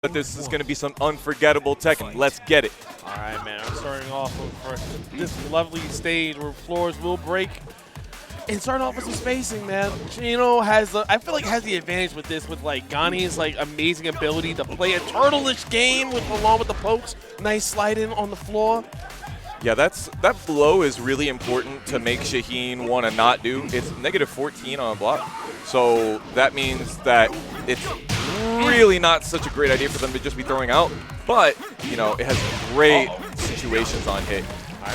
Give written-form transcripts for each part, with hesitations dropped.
But this is going to be some unforgettable Tekken. Let's get it. All right, man. I'm starting off for this lovely stage where floors will break. And starting off with some spacing, man. Chino has, I feel like, has the advantage with this, with like Gani's like amazing ability to play a turtle-ish game along with the pokes. Nice slide in on the floor. Yeah, that blow is really important to make Shaheen want to not do. It's -14 on a block. So that means that it's really not such a great idea for them to just be throwing out. But, you know, it has great situations on hit.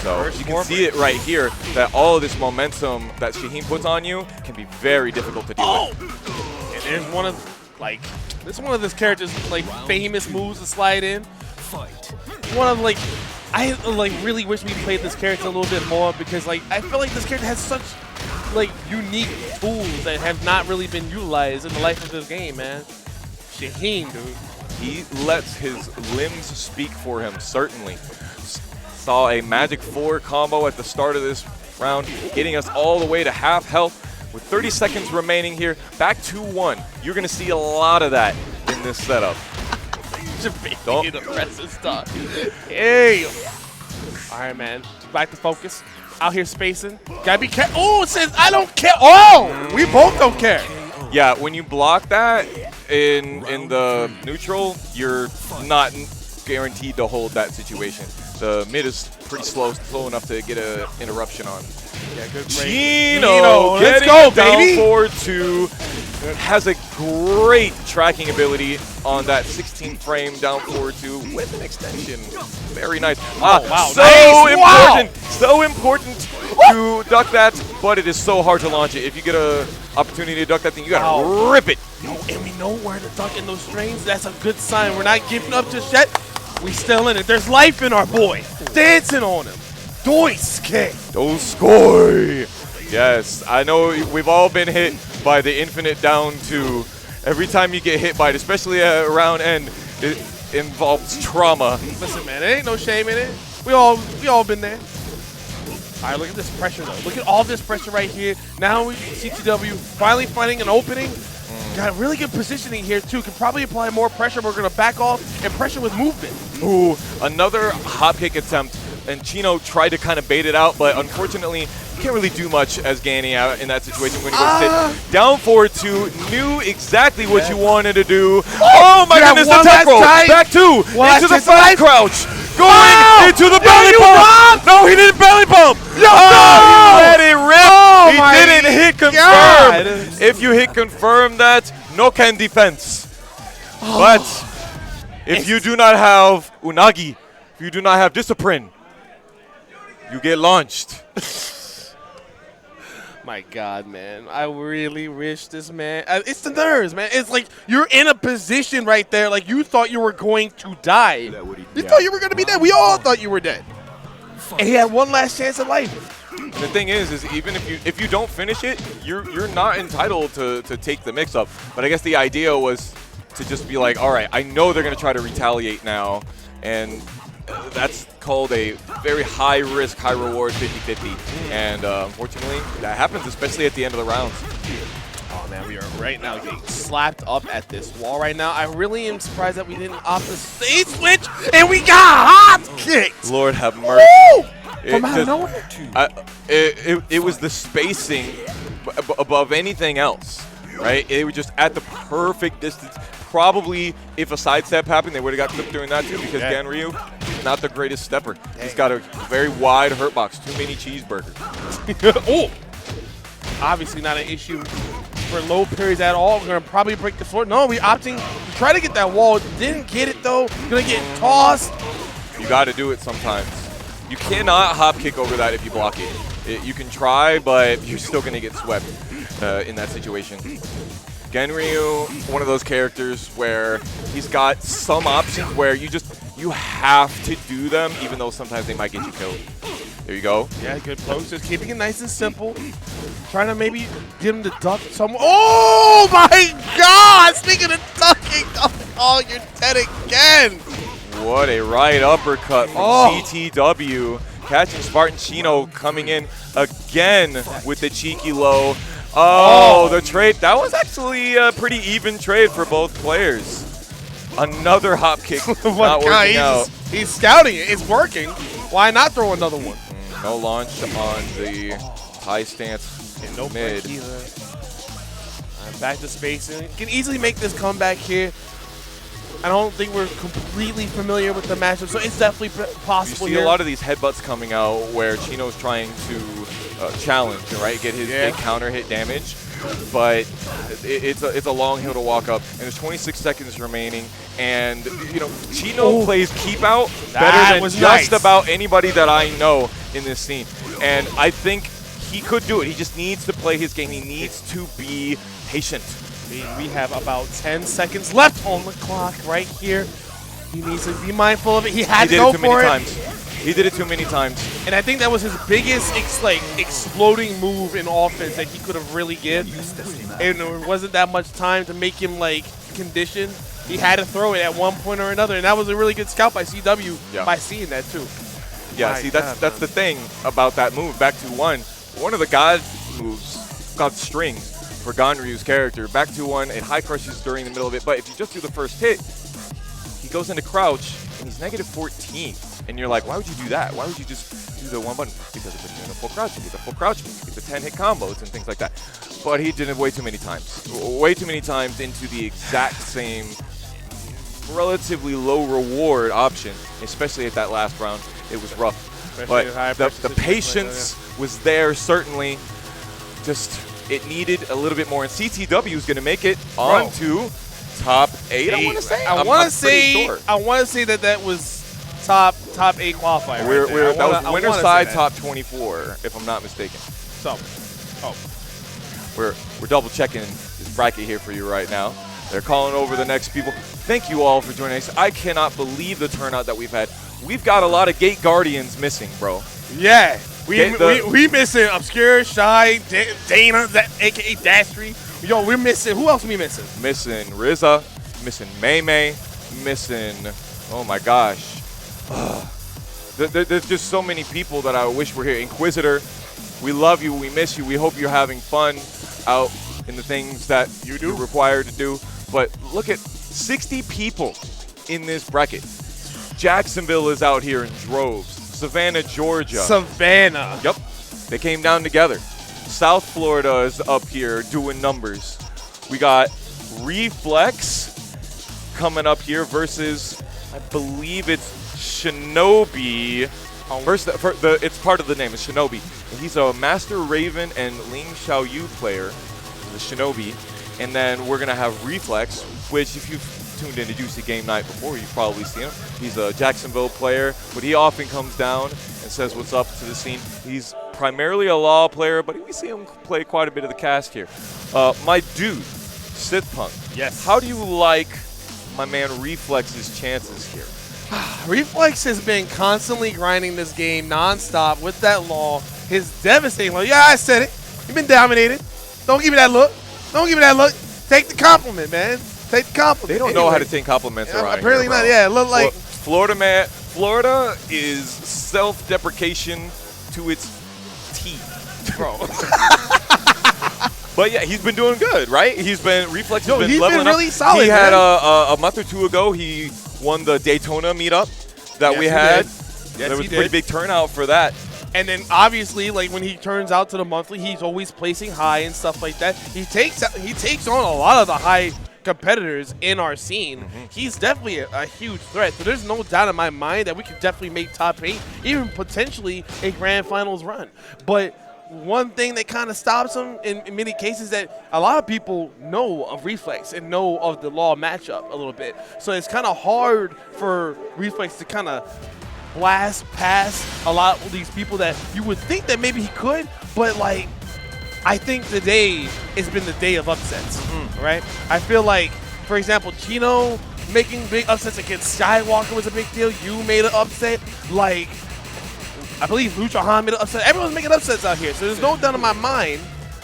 So you can see it right here that all of this momentum that Shaheen puts on you can be very difficult to deal with. And there's one of, like, this is one of this character's, like, famous moves to slide in. One of, like, I, like, really wish we played this character a little bit more because, like, I feel like this character has such, like, unique tools that have not really been utilized in the life of this game, man. Shaheen, dude. He lets his limbs speak for him, certainly. Saw a Magic 4 combo at the start of this round, getting us all the way to half health. With 30 seconds remaining here, back 2-1. You're going to see a lot of that in this setup. Don't press this stuff. Hey! All right, man. Back to focus. Out here spacing. Gotta be careful. Oh, it says I don't care. Oh! We both don't care. Yeah, when you block that in the neutral, you're not guaranteed to hold that situation. The mid is pretty slow enough to get an interruption on. Yeah, good break. Chino, let's go, baby! Down forward two, has a great tracking ability on that 16 frame down forward two with an extension. Very nice. Oh, wow. So nice. important, so important to duck that, but it is so hard to launch it. If you get an opportunity to duck that thing, you gotta rip it. And we know where to duck in those strings. That's a good sign. We're not giving up just yet. We still in it. There's life in our boy. Dancing on him. Doiske. Doskoi. Yes, I know we've all been hit by the infinite down two. Every time you get hit by it, especially at round end, it involves trauma. Listen, man, there ain't no shame in it. We all been there. All right, look at this pressure, though. Look at all this pressure right here. Now CTW finally finding an opening. Got really good positioning here, too. Could probably apply more pressure. We're going to back off and pressure with movement. Ooh, another hop kick attempt. And Chino tried to kind of bait it out, but unfortunately, you can't really do much as Gani out in that situation when he goes hit. Down forward two, knew exactly what you wanted to do. Oh my goodness, the tech roll. Back two, into the front crouch. Going into the belly bump. No, he didn't belly bump. No, he let it rip. He didn't hit confirm. If you hit confirm that, no can defense. But if you do not have Unagi, if you do not have discipline, you get launched. My God, man. I really wish this man. It's the nerves, man. It's like you're in a position right there like you thought you were going to die. You thought you were going to be dead. We all thought you were dead. And he had one last chance at life. And the thing is even if you don't finish it, you're not entitled to take the mix-up. But I guess the idea was to just be like, all right, I know they're going to try to retaliate now. And that's called a very high-risk, high-reward 50-50. And unfortunately, that happens, especially at the end of the rounds. Oh, man, we are right now getting slapped up at this wall right now. I really am surprised that we didn't opt the stage switch, and we got hot kicked. Lord have mercy. From out of nowhere? It was the spacing above anything else, right? They were just at the perfect distance. Probably, if a sidestep happened, they would have got clipped doing that too, because Ganryu, not the greatest stepper. He's got a very wide hurt box, too many cheeseburgers. Oh! Obviously not an issue for low periods at all. We're going to probably break the floor. No, we're opting to try to get that wall. Didn't get it, though. Going to get tossed. You got to do it sometimes. You cannot hop kick over that if you block it. You can try, but you're still going to get swept in that situation. Ganryu, one of those characters where he's got some options where you have to do them, even though sometimes they might get you killed. There you go. Yeah, good post. Just keeping it nice and simple. Trying to maybe get him to duck somewhere. Oh my God! Speaking of ducking, oh, you're dead again. What a right uppercut from CTW. Catching Spartan. Chino coming in again with the cheeky low. Oh, the trade. That was actually a pretty even trade for both players. Another hop kick not Guy, working out. he's scouting it. It's working. Why not throw another one? No launch on the high stance And no mid. break either. Back to spacing. Can easily make this comeback here. I don't think we're completely familiar with the matchup, so it's definitely possible You see here. a lot of these headbutts coming out where Chino's trying to challenge, right? Get his big counter hit damage. But it's a long hill to walk up, and there's 26 seconds remaining. And you know, Chino plays keep out better than just about anybody that I know in this scene. And I think he could do it. He just needs to play his game. He needs to be patient. We have about 10 seconds left on the clock right here. He needs to be mindful of it. He had to go for it. He did it too many times. And I think that was his biggest exploding move in offense that he could have really given. And there wasn't that much time to make him conditioned. He had to throw it at one point or another, and that was a really good scout by CW by seeing that too. Yeah, My see, God, that's the thing about that move. Back to one of the God moves, God strings for Ganryu's character. Back to one, it high crushes during the middle of it, but if you just do the first hit, he goes into crouch, and he's negative 14. And you're like, why would you do that? Why would you just do the one button? Because it puts you in a full crouch. You get the full crouch, you get the 10-hit combos and things like that. But he did it way too many times. Way too many times into the exact same relatively low reward option, especially at that last round. It was rough. But the patience was there, certainly. Just, it needed a little bit more. And CTW is going to make it onto top 8, I want to say. I want to say that was top 8 qualifier. That was winner side top 24, if I'm not mistaken. So, we're double checking this bracket here for you right now. They're calling over the next people. Thank you all for joining us. I cannot believe the turnout that we've had. We've got a lot of Gate Guardians missing, bro. Yeah, we missing Obscure, Shy, Dana, aka Dastry. Yo, we're missing. Who else are we missing? Missing Rizza, missing May, missing. Oh my gosh. There's just so many people that I wish were here. Inquisitor, we love you. We miss you. We hope you're having fun out in the things that you're required to do. But look at 60 people in this bracket. Jacksonville is out here in droves. Savannah, Georgia. Savannah. Yep. They came down together. South Florida is up here doing numbers. We got Reflex coming up here versus, I believe it's Shinobi. It's part of the name. It's Shinobi. And he's a Master Raven and Ling Xiaoyu player, the Shinobi. And then we're going to have Reflex, which if you've tuned into Juicy Game Night before, you've probably seen him. He's a Jacksonville player, but he often comes down and says what's up to the scene. He's primarily a Law player, but we see him play quite a bit of the cast here. My dude, Sith Punk. Yes. How do you like my man Reflex's chances here? Reflex has been constantly grinding this game nonstop with that Law. His devastating Law. Yeah, I said it. You've been dominated. Don't give me that look. Don't give me that look. Take the compliment, man. Take the compliment. They don't know how to take compliments around apparently here, bro. not. Yeah, it looked like Florida is self-deprecation to its teeth, bro. But yeah, he's been doing good, right? Reflex has been leveling really up. solid. He had a month or two ago. He won the Daytona meetup that we had. There was a pretty big turnout for that. And then obviously, when he turns out to the monthly, he's always placing high and stuff like that. He takes on a lot of the high competitors in our scene. He's definitely a huge threat. So there's no doubt in my mind that we could definitely make top 8, even potentially a grand finals run. But one thing that kind of stops him in many cases that a lot of people know of Reflex and know of the Law matchup a little bit. So it's kind of hard for Reflex to kind of blast past a lot of these people that you would think that maybe he could, but I think today has been the day of upsets, right? I feel like, for example, Chino making big upsets against Skywalker was a big deal. You made an upset. I believe Lucha Han made an upset. Everyone's making upsets out here. So there's no doubt in my mind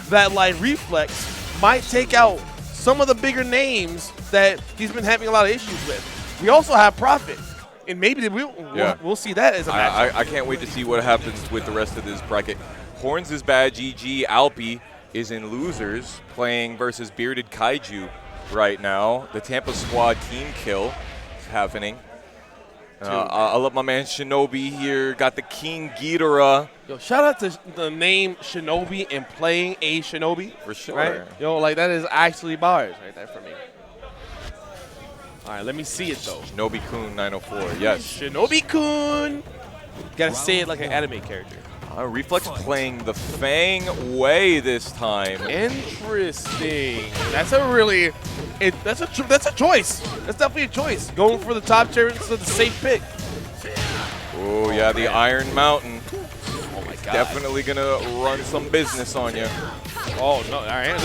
that Reflex might take out some of the bigger names that he's been having a lot of issues with. We also have Prophet. And maybe we'll see that as a match. I can't wait to see what happens with the rest of this bracket. Horns is bad, GG. Alpi is in losers, playing versus Bearded Kaiju right now. The Tampa squad team kill. happening. I love my man Shinobi here. Got the King Ghidorah. Yo, shout out to the name Shinobi and playing a Shinobi. For sure. Right? Yo, like that is actually bars right there for me. All right, let me see it though. Shinobi-kun 904, yes. Shinobi-kun. Gotta say it like an anime character. Reflex playing the Fang way this time. Interesting. That's a really, that's a choice. That's definitely a choice. Going for the top tier is the safe pick. Oh yeah, the Iron Mountain. Oh my God. Definitely gonna run some business on you. Oh no! All right.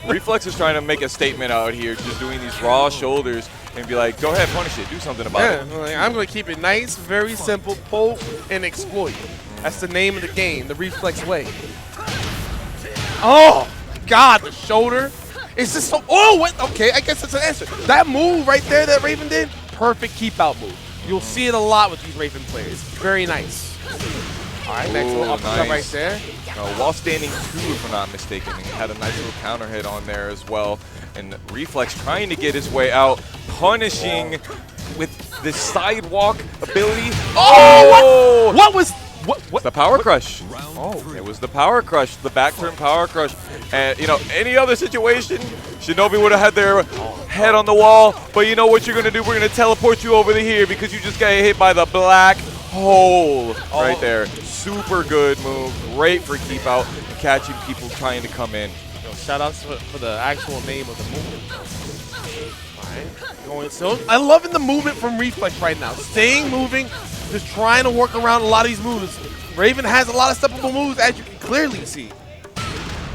Reflex is trying to make a statement out here, just doing these raw shoulders and be like, go ahead, punish it, do something about it. Like, I'm going to keep it nice, very simple, poke and exploit. That's the name of the game, the Reflex way. Oh, God, the shoulder. Is this so? Oh, what? Okay, I guess that's an answer. That move right there that Raven did, perfect keep out move. You'll see it a lot with these Raven players. Very nice. All right, next little uppercut right there. While standing 2, if I'm not mistaken, he had a nice little counter hit on there as well. And Reflex trying to get his way out, punishing with the sidewalk ability. Oh! What was what? The power crush. Oh, it was the power crush, the back turn power crush. And you know, any other situation, Shinobi would have had their head on the wall. But you know what you're gonna do? We're gonna teleport you over to here because you just got hit by the black hole right there. Super good move, great for keep out, and catching people trying to come in. Yo, shout outs for the actual name of the movement. Alright, going so I loving the movement from Reflex right now. Staying moving, just trying to work around a lot of these moves. Raven has a lot of steppable moves, as you can clearly see.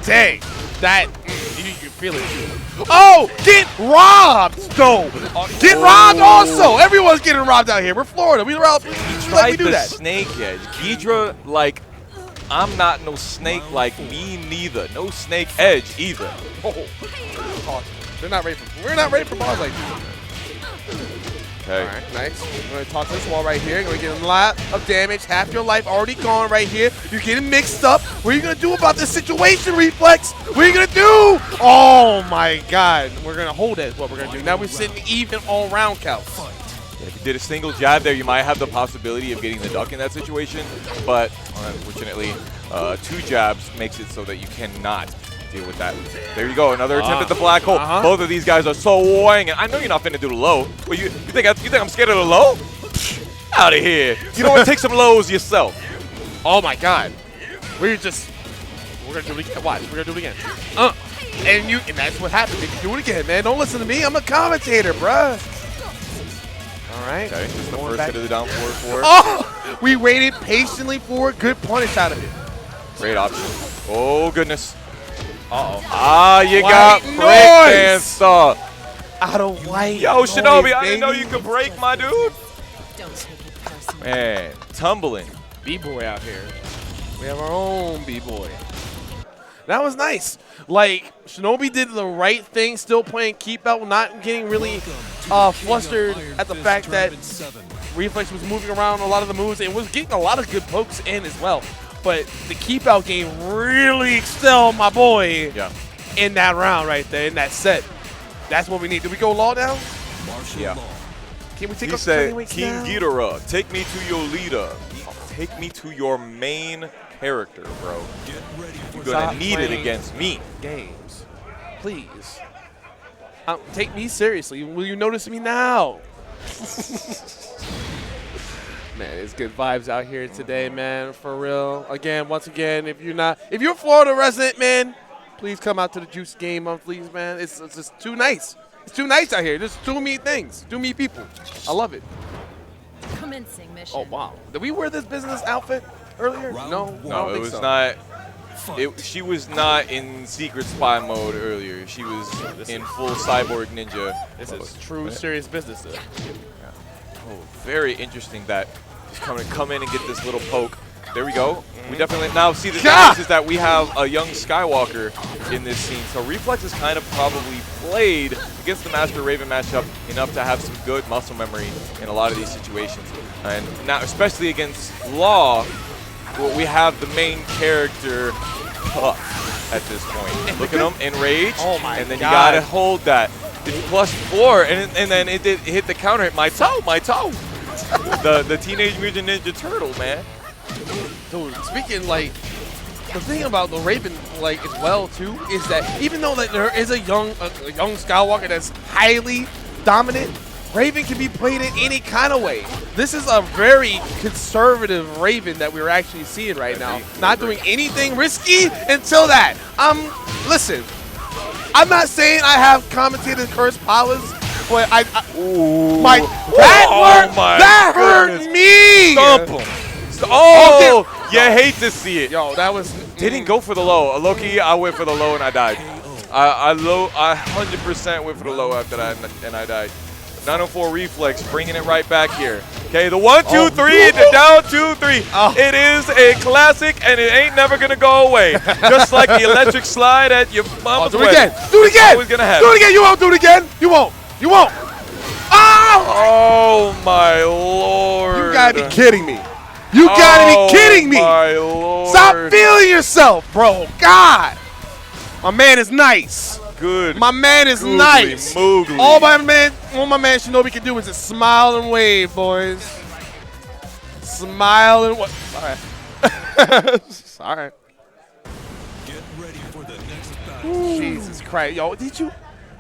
Dang, that you can feel it. Oh, get robbed though. Get robbed also. Everyone's getting robbed out here. We're Florida. We do that. Snake edge. Ghidorah, like, I'm not no snake like me neither. No snake edge either. Oh, they're not ready for. We're not ready for balls like this. Okay. All right, nice. We're going to talk to this wall right here. Going to get a lot of damage. Half your life already gone right here. You're getting mixed up. What are you going to do about this situation, Reflex? What are you going to do? Oh, my God. We're going to hold it is what we're going to do. Now we're sitting even all round counts. If you did a single jab there, you might have the possibility of getting the duck in that situation. But unfortunately, 2 jabs makes it so that you cannot deal with that. There you go, another attempt at the black hole. Both of these guys are so wanging. I know you're not finna do the low. But you think I'm scared of the low? Out of here. You know what? Take some lows yourself. Oh my God. We're gonna do it again. Watch, we're gonna do it again. And that's what happens if you do it again, man. Don't listen to me. I'm a commentator, bruh. All right. Okay, this is the first hit of the down forward. Oh! We waited patiently for a good punish out of it. Great option. Oh goodness. Uh-oh. Ah, you got breakdance out of white. Yo, Shinobi, I didn't know you could break, my dude. Don't take it personally. Man, tumbling. B-boy out here. We have our own B-boy. That was nice. Like, Shinobi did the right thing, still playing keep out, not getting really flustered at the fact that Reflex was moving around a lot of the moves and was getting a lot of good pokes in as well. But the keep out game really excelled my boy in that round right there, in that set. That's what we need. Do we go law down? Yeah. Can we take he said, King Ghidorah, take me to your leader. Take me to your main character, bro. You're going to need it against me. Games. Please. Take me seriously. Will you notice me now? Man, it's good vibes out here today, man, for real. Again, once again, if you're a Florida resident, man, please come out to the Juice game monthlies, man. It's just too nice. It's too nice out here. Just too many things, too many people. I love it. Commencing mission. Oh, wow. Did we wear this business outfit earlier? No, it was not. She was not in secret spy mode earlier. She was in full cyborg ninja. This is true, serious business, though. Oh, very interesting that he's come in and get this little poke. There we go. We definitely now see the difference is that we have a young Skywalker in this scene. So Reflex has kind of probably played against the Master Raven matchup enough to have some good muscle memory in a lot of these situations. And now, especially against Law, we have the main character tough at this point. Look at him, enraged, oh my and then God. you gotta hold that. It's +4, and then it hit the counter. My toe. the Teenage Mutant Ninja Turtle, man. Dude, speaking like, the thing about the Raven, like, as well too, is that even though like there is a young Skywalker that's highly dominant, Raven can be played in any kind of way. This is a very conservative Raven that we're actually seeing right now. Not doing anything risky until that. Listen, I'm not saying I have commentated curse powers, but that hurt me. Stomp him. Oh, you hate to see it. Yo, that was Didn't go for the low. Low-key, I went for the low and I died. I 100% went for the low after that and I died. 904 Reflex, bringing it right back here. Okay, the 1, 2, 3, the down 2, 3. Oh. It is a classic, and it ain't never gonna go away. Just like the electric slide at your mama's do it again. Do it again. Always gonna happen. Do it again. You won't do it again. You won't. You won't. Oh my lord! You gotta be kidding me. You gotta be kidding me. My lord! Stop feeling yourself, bro. God, my man is nice. Good. My man is Googly nice. moogly. All my man Shinobi can do is just smile and wave, boys. Smile and wave. Sorry. Sorry. Get ready for the next battle. Jesus Christ, yo, did you?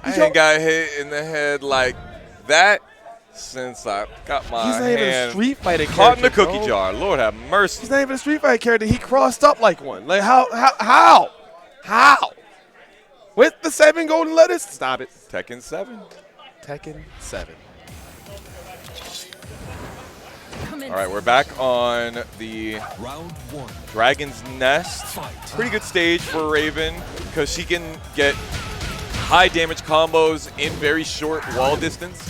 I ain't got hit in the head like that since I got my He's not even a hand Street Fighter caught in the character, cookie bro. jar. Lord have mercy. He's not even a Street Fighter character. He crossed up like one. Like how? With the 7 golden letters? Stop it. Tekken 7. Tekken 7. All right, we're back on the Round 1. Dragon's Nest. Fight. Pretty good stage for Raven because she can get high damage combos in very short wall distance.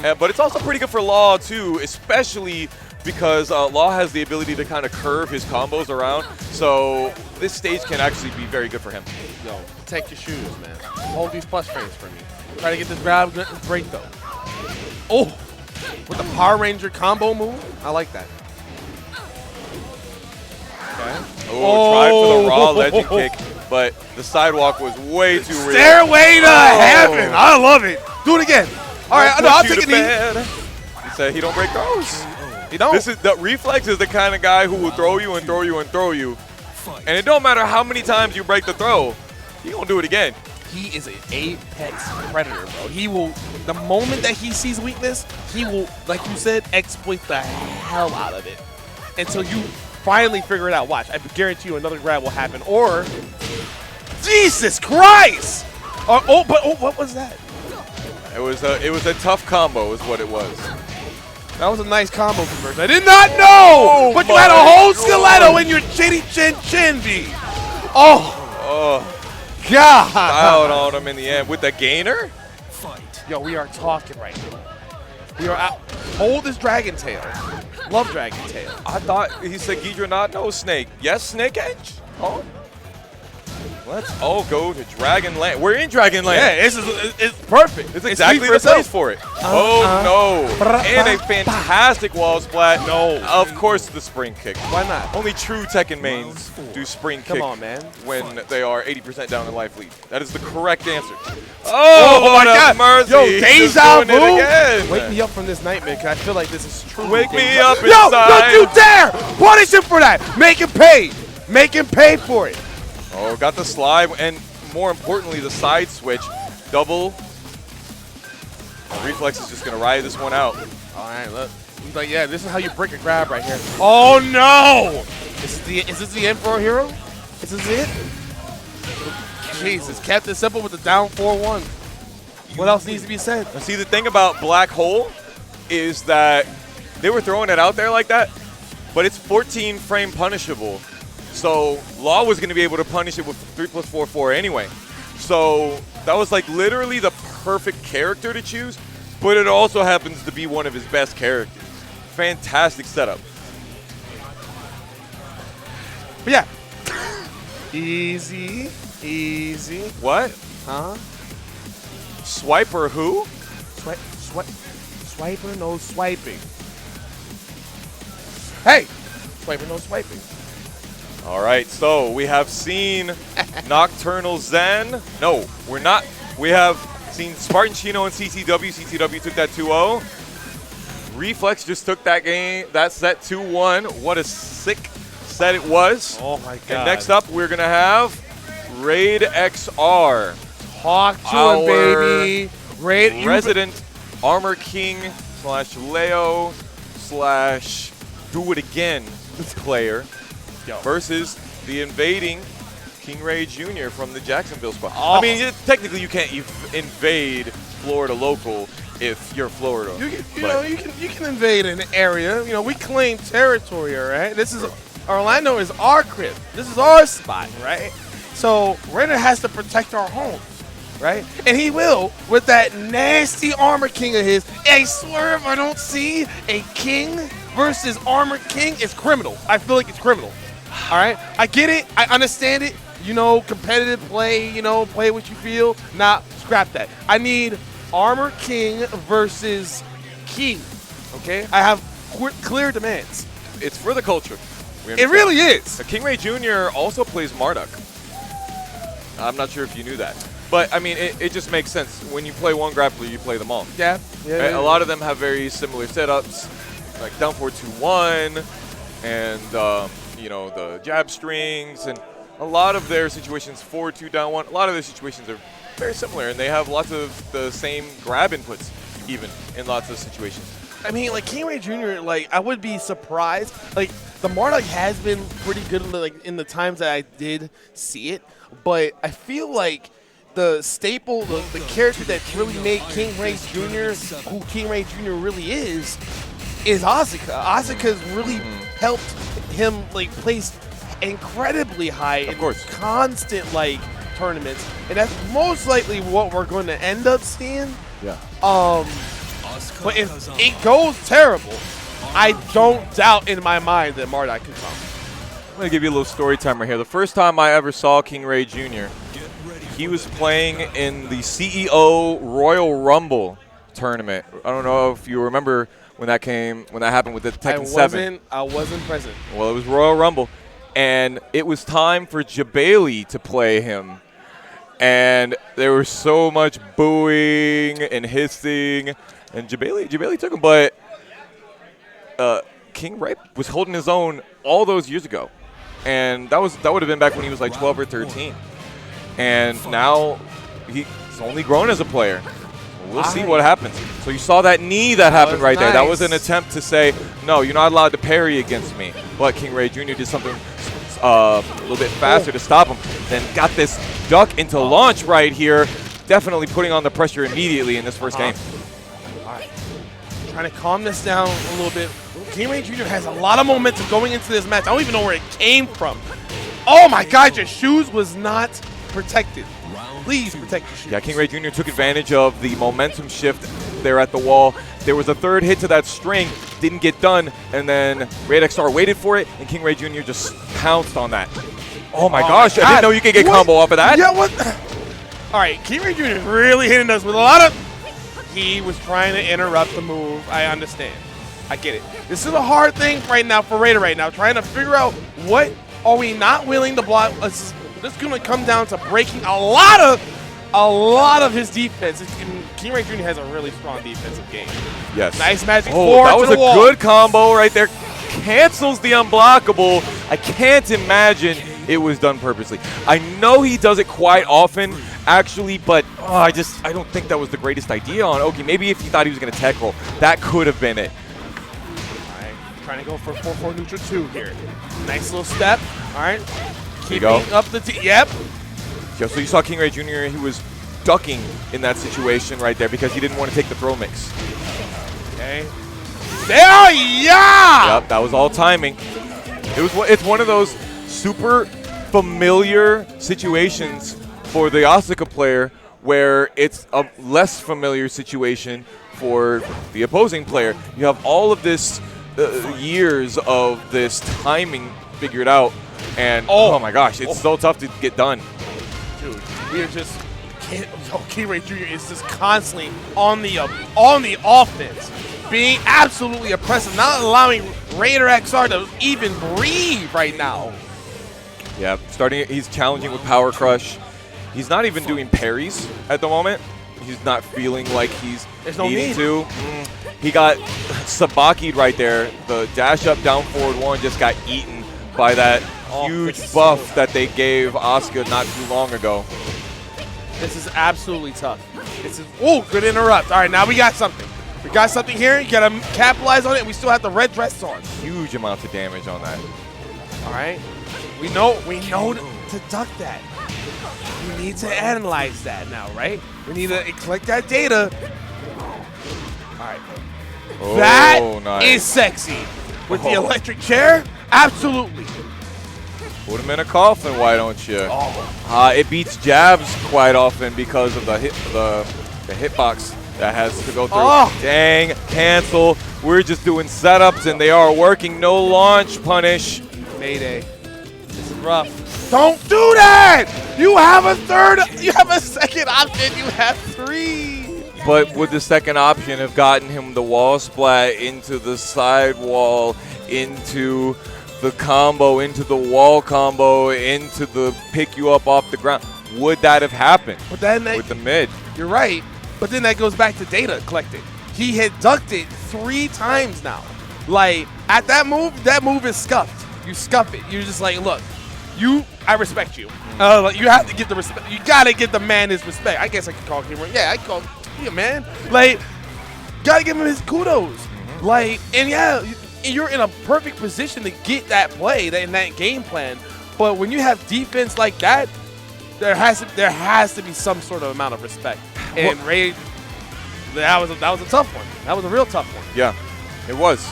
But it's also pretty good for Law too, especially because Law has the ability to kind of curve his combos around. So this stage can actually be very good for him. Yo, take your shoes, man. Hold these plus frames for me. Try to get this grab break though. Oh, with the Power Ranger combo move. I like that. Okay. Oh, tried for the raw legend kick, but the sidewalk was way too real. Stairway to heaven. I love it. Do it again. All right, no, I'll take it easy. He said he don't break throws. He don't. This is the Reflex is the kind of guy who will throw you and throw you and throw you, and it don't matter how many times you break the throw, he gonna do it again. He is an apex predator, bro. He will, the moment that he sees weakness, he will, like you said, exploit the hell out of it until you finally figure it out. Watch, I guarantee you another grab will happen. Or, Jesus Christ! What was that? It was a tough combo, is what it was. That was a nice combo conversion. I did not know, but you had a whole stiletto in your chinny chin chinby. Oh, God! Styled on him in the end with the gainer. Fight. Yo, we are talking right now. We are out. Hold this Dragon Tail. Love Dragon Tail. I thought he said Ghidra not no snake. Yes, Snake Edge. Oh. Let's all go to Dragon Land. We're in Dragon Land. Yeah, it's perfect. It's exactly the place for it. Oh, no. And a fantastic wall splat. No. Of course, the spring kick. Why not? Only true Tekken mains do spring kick Come on, man. when they are 80% down in life lead. That is the correct answer. Oh, my God. Mercy. Yo, Just deja doing it again. vu. Wake me up from this nightmare, because I feel like this is true. Wake me up Yo, inside. don't you dare! Punish him for that. Make him pay. Make him pay for it. Oh, got the slide, and more importantly, the side switch. Double. Reflex is just going to ride this one out. All right, look. He's like, yeah, this is how you break a grab right here. Oh, no! Is this the Emperor Hero? Is this it? Jesus, kept it simple with the down 4-1. What else needs to be said? Now, see, the thing about Black Hole is that they were throwing it out there like that, but it's 14 frame punishable. So Law was going to be able to punish it with 3+4/4 anyway. So that was like literally the perfect character to choose, but it also happens to be one of his best characters. Fantastic setup. But yeah. Easy, easy. What? Huh? Swiper who? Swiper, no swiping. Hey! Swiper, no swiping. All right, so we have seen Knocturnal Zen. No, we're not. We have Seen Spartan, Chino, and CTW. CTW took that 2-0. Reflex just took that game, that set 2-1. What a sick set it was. Oh my god. And next up, we're going to have Raid XR. Talk to him, baby. Raid Resident Armor King / Leo / Do It Again player versus the invading KingRey Jr. from the Jacksonville spot. Oh. I mean, technically you can't invade Florida local if you're Florida. You can invade an area. You know, we claim territory, all right? This is Orlando is our crib. This is our spot, right? So Raider has to protect our home, right? And he will with that nasty Armor King of his. I swear if I don't see a King versus Armor King, it's criminal. I feel like it's criminal. All right? I get it. I understand it. You know, competitive play, you know, play what you feel. Nah, scrap that. I need Armor King versus King, okay? I have clear demands. It's for the culture. It really is. KingRey Jr. also plays Marduk. I'm not sure if you knew that. But, I mean, it just makes sense. When you play one grappler, you play them all. Yeah. A lot of them have very similar setups, like down 4-2-1 and, you know, the jab strings. And a lot of their situations, 4-2 down 1, a lot of their situations are very similar. And they have lots of the same grab inputs, even, in lots of situations. I mean, like, KingRey Jr., like, I would be surprised. Like, the Marduk has been pretty good, like, in the times that I did see it. But I feel like the staple, the character that really made KingRey Jr. who KingRey Jr. really is Asuka. Asuka's really helped him, like, place incredibly high in constant, like, tournaments. And that's most likely what we're going to end up seeing. Yeah. But if it goes terrible, I don't doubt in my mind that Marduk could come. I'm going to give you a little story time right here. The first time I ever saw KingRey Jr., he was playing in the CEO Royal Rumble tournament. I don't know if you remember when that happened with the Tekken 7. I wasn't present. Well, it was Royal Rumble, and it was time for Jabali to play him. And there was so much booing and hissing, and Jabali took him, but KingRey was holding his own all those years ago. And that would have been back when he was like 12 or 13. And now he's only grown as a player. We'll see what happens. So you saw that knee that happened right there. That was an attempt to say, no, you're not allowed to parry against me. But KingRey Jr. did something a little bit faster to stop him. Then got this duck into launch right here. Definitely putting on the pressure immediately in this first game. All right. Trying to calm this down a little bit. KingRey Jr. has a lot of momentum going into this match. I don't even know where it came from. Oh my God, your shoes was not protected. Please protect your shoes. Yeah, KingRey Jr. took advantage of the momentum shift there at the wall. There was a third hit to that string, didn't get done, and then Raid XR waited for it, and KingRey Jr. just pounced on that. Oh my gosh, I didn't know you could get combo off of that. Yeah, what? All right, KingRey Jr. is really hitting us with a lot of... He was trying to interrupt the move. I understand. I get it. This is a hard thing right now for Raider right now, trying to figure out what are we not willing to block. This is going to come down to breaking a lot of his defense. KingRey Jr. has a really strong defensive game. Yes. Nice magic forward. That was a good combo right there. Cancels the unblockable. I can't imagine it was done purposely. I know he does it quite often, actually, but I don't think that was the greatest idea on Oki. Maybe if he thought he was going to tech roll, that could have been it. All right, trying to go for 4-4 neutral 2 here. Nice little step. All right, keeping up the yep. Yeah, so you saw KingRey Jr. He was ducking in that situation right there because he didn't want to take the throw mix. Okay. There, yeah. Yep, that was all timing. It's one of those super familiar situations for the Asuka player where it's a less familiar situation for the opposing player. You have all of this years of this timing figured out, and oh my gosh, it's so tough to get done. Dude, we are just KingRey Jr. is just constantly on the offense, being absolutely oppressive, not allowing Raider XR to even breathe right now. Yeah, he's challenging with Power Crush. He's not even doing parries at the moment. he's not feeling like he's There's no needing need. to. He got Sabaki'd right there. The dash up down forward one just got eaten by that huge buff that they gave Asuka not too long ago. This is absolutely tough. This is good interrupt. All right, now we got something. We got something here. You gotta capitalize on it. And we still have the red dress on. Huge amounts of damage on that. All right, we know to duck that. We need to analyze that now, right? We need to collect that data. All right, Oh, that nice. is sexy. With the electric chair, absolutely. Put him in a coffin, why don't you? Oh. It beats jabs quite often because of the hitbox that has to go through. Oh. Dang, cancel. We're just doing setups and they are working. No launch punish. Mayday. This is rough. Don't do that! You have a second option. You have 3. But would the second option have gotten him the wall splat into the side wall, into the combo, into the wall combo, into the pick you up off the ground? Would that have happened But then with the mid? you're right. But then that goes back to data collecting. He had ducked it 3 times now. Like, at that move is scuffed. You scuff it. You're just like, look, I respect you. Like, you have to get the respect. You gotta get the man his respect. I guess I could call KingRey. Yeah, I can call him a man. Like, gotta give him his kudos. Like, and yeah, you're in a perfect position to get that play, in that game plan. But when you have defense like that, there has to be some sort of amount of respect. And Ray, that was a tough one. That was a real tough one. Yeah, it was.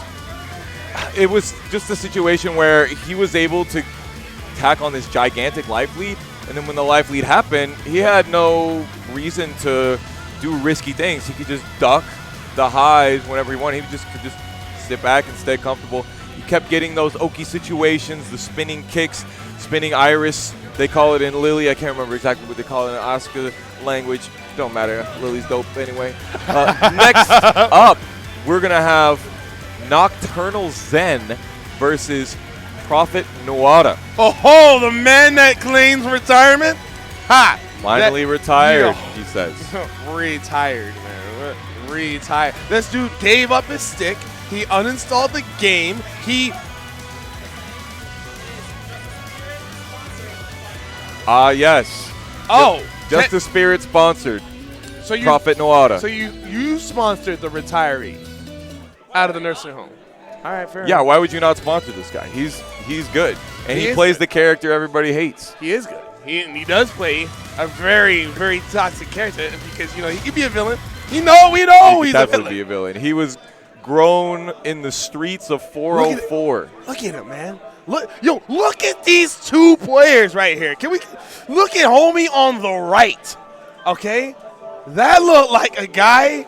It was just a situation where he was able to tack on this gigantic life lead, and then when the life lead happened, he had no reason to do risky things. He could just duck the highs whenever he wanted. He could just sit back and stay comfortable. He kept getting those Oki situations, the spinning kicks, spinning iris. They call it in Lily. I can't remember exactly what they call it in Asuka language. Don't matter. Lily's dope anyway. Next up, we're going to have Nocturnal Zen versus Prophet Nuada. Oh, the man that claims retirement? Ha! Finally retired, he says. Retired, man. Retired. This dude gave up his stick. He uninstalled the game. Yes. Oh. Just the Spirit sponsored. So you, Prophet Nuada. So you sponsored the retiree out of the nursing home. All right, fair Yeah, enough. why would you not sponsor this guy? He's good. And He he is plays good. the character everybody hates. He is good. He does play a very, very toxic character because, he can be a villain. We know He he's could a definitely villain. be a villain. He was grown in the streets of 404. Look at him, man. Look at these 2 players right here. Can we look at homie on the right? Okay? That looked like a guy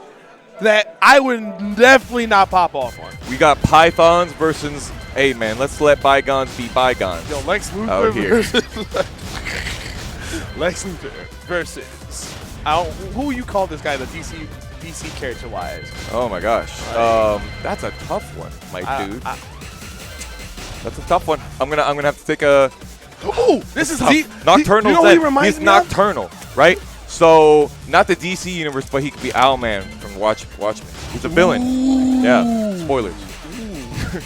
that I would definitely not pop off on. We got Pythons versus, hey man, let's let bygones be bygones. Yo, Lex Luthor Out here. versus Lex Luthor versus who you call this guy, the DC character wise? Oh my gosh. That's a tough one, my dude. That's a tough one. I'm gonna have to take a Oh, this is tough. Nocturnal. You know what he reminds He's me of? Nocturnal, right? So not the DC universe, but he could be Owlman from Watchmen. He's a villain. Yeah. Spoilers.